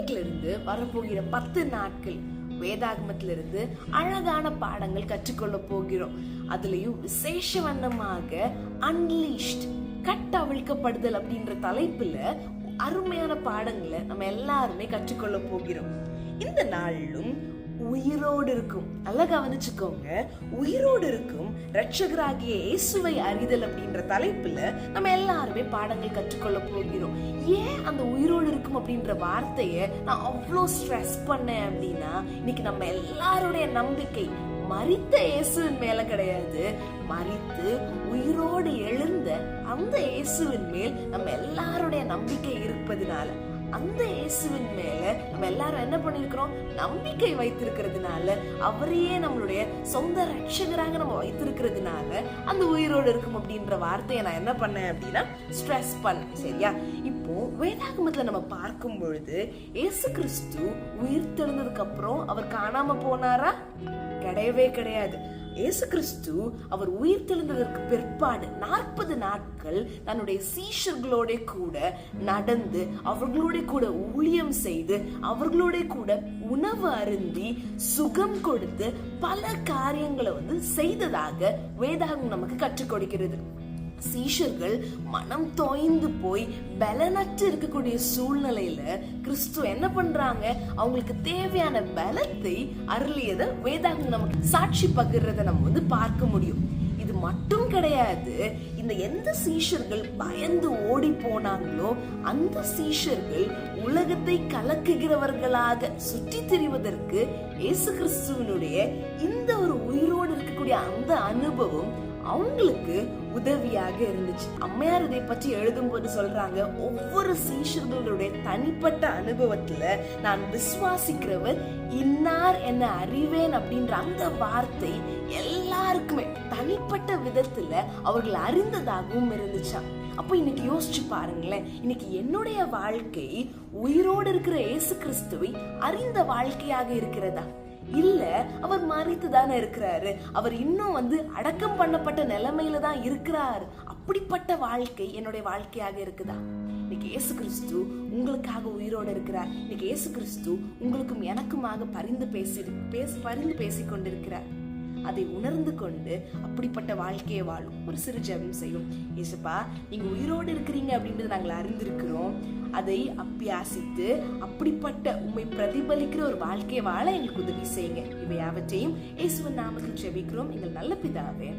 இன்னைக்கிலிருந்து வரப்போகிற 10 நாட்கள் வேதாகமத்திலிருந்து அழகான பாடங்கள் கற்றுக்கொள்ள போகிறோம். அதுலயும் விசேஷ வண்ணமாக அன்லீஷ்ட், கட்டவிழ்க்கப்படுதல் அப்படின்ற தலைப்புல அருமையான பாடங்களை நம்ம எல்லாருமே கற்றுக்கொள்ள போகிறோம். இந்த நாளிலும் உயிரோடு இருக்கும், நல்லா கவனிச்சுக்கோங்க, உயிரோடு இருக்கும் இரட்சகராகிய இயேசுவை அறிதல் அப்படின்ற தலைப்புல நம்ம எல்லாருமே பாடங்கள் கற்றுக்கொள்ள போகிறோம். ஏன் அந்த உயிரோடு இருக்கும் அப்படின்ற வார்த்தையை நான் அவ்வளோ ஸ்ட்ரெஸ் பண்ணேன் அப்படின்னா, இன்னைக்கு நம்ம எல்லாருடைய நம்பிக்கை மரித்த இயேசுவின் மேல கிடையாது, மரித்து உயிரோடு எழுந்த அந்த இயேசுவின் மேல் நம்ம எல்லாருடைய நம்பிக்கை இருப்பதுனால, அந்த இயேசுவின் மேல நம்ம எல்லாரும் என்ன பண்ணிருக்கிறோம், நம்பிக்கை வைத்திருக்கிறதுனால, அவரையே நம்மளுடைய சொந்த ரட்சகராக நம்ம வைத்திருக்கிறதுனால அந்த உயிரோடு இருக்கும் அப்படின்ற வார்த்தையை நான் என்ன பண்ணேன் அப்படின்னா ஸ்ட்ரெஸ் பண்ணேன். சரியா? இப்போ வேதாகமத்துல நம்ம பார்க்கும் பொழுது இயேசு கிறிஸ்து உயிர் தெழுந்ததுக்கு அப்புறம் அவர் காணாம போனாரா? கிடையவே கிடையாது. இயேசு கிறிஸ்து அவர் உயிர் தெழுந்ததற்கு பிற்பாடு 40 நாட்கள் தன்னுடைய சீஷர்களோட கூட நடந்து, அவர்களோட கூட ஊழியம் செய்து, அவர்களோட கூட உணவு அருந்தி, சுகம் கொடுத்து பல காரியங்களை செய்ததாக வேதாகமம் நமக்கு கற்றுக் கொடுக்கிறது. சீஷர்கள் மனம் தோய்ந்து போய் பலனற்று இருக்கக்கூடிய சூழ்நிலையில கிறிஸ்து என்ன பண்றாங்க, அவங்களுக்கு தேவையான பலத்தை அருளியதை வேதாகமம் நமக்கு சாட்சி பகிர்றதை நம்ம பார்க்க முடியும். இது மட்டும் கிடையாது, இந்த எந்த சீஷர்கள் பயந்து ஓடி போனாங்களோ அந்த சீஷர்கள் உலகத்தை கலக்குகிறவர்களாக சுற்றி திரிவதற்கு இயேசு கிறிஸ்துவினுடைய இந்த ஒரு உயிரோடு இருக்கக்கூடிய அந்த அனுபவம் அவங்களுக்கு உதவியாக இருந்துச்சு. அம்மையார் இதை பற்றி எழுதும் போது சொல்றாங்க, ஒவ்வொரு சீஷர்களுடைய தனிப்பட்ட அனுபவத்துல நான் விசுவாசிக்கிறவர் இன்னார் என்ன அறிவேன் அப்படின்ற அந்த வார்த்தை எல்லாருக்குமே தனிப்பட்ட விதத்துல அவர்கள் அறிந்ததாகவும் இருந்துச்சா. அப்போ இன்னைக்கு யோசிச்சு பாருங்களேன், இன்னைக்கு என்னுடைய வாழ்க்கை உயிரோடு இருக்கிற இயேசு கிறிஸ்துவை அறிந்த வாழ்க்கையாக இருக்கிறதா? இல்ல, அவர் மரித்து தானே இருக்கிறாரு, அவர் இன்னும் அடக்கம் பண்ணப்பட்ட நிலைமையில தான் இருக்கிறார், அப்படிப்பட்ட வாழ்க்கை என்னுடைய வாழ்க்கையாக இருக்குதா? இன்னைக்கு இயேசு கிறிஸ்து உங்களுக்காக உயிரோடு இருக்கிறார். இன்னைக்கு இயேசு கிறிஸ்து உங்களுக்கும் எனக்குமாக பரிந்து பேசி கொண்டிருக்கிறார். அதை உணர்ந்து கொண்டு அப்படிப்பட்ட வாழ்க்கையை வாழும் ஒரு சிறு ஜெபம் செய்யும். இயேசுப்பா, நீங்க உயிரோடு இருக்கிறீங்க அப்படின்றது நாங்கள் அறிந்திருக்கிறோம். அதை அபியாசித்து அப்படிப்பட்ட உம்மை பிரதிபலிக்கிற ஒரு வாழ்க்கையை வாழ எங்களுக்கு உதவி செய்யுங்க. இவை யாவற்றையும் இயேசுவின் நாமத்தில் ஜெபிக்கிறோம் எங்கள் நல்ல பிதாவே.